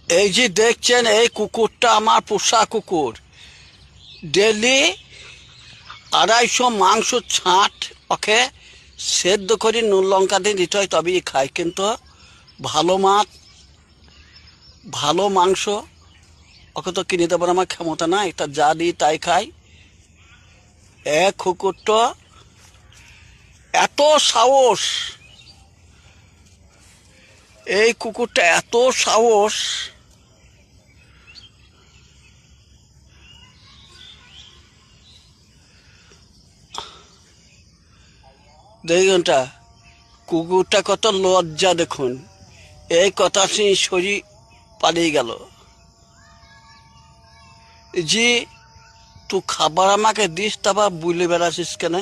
এই যে দেখছেন, এই কুকুরটা আমার পোষা কুকুর। ডেলি 250 মাংস ছাঁট ওকে সেদ্ধ করে নুন লঙ্কা দিয়ে দিতে হয়, তবেই খায়। কিন্তু ভালো মাছ, ভালো মাংস ওকে তো কিনে দেবার আমার ক্ষমতা নাই, এটা যা দিই তাই খাই। এক কুকুরটা এত সাহস, এই কুকুরটা এত সাহস। দেখুনটা, কুকুরটা কত লজ্জা দেখুন। এই কথা শুনে শরীর পালিয়ে গেল। জি, তুই খাবার আমাকে দিস, তারপর বুলে বেড়াছিস কেন?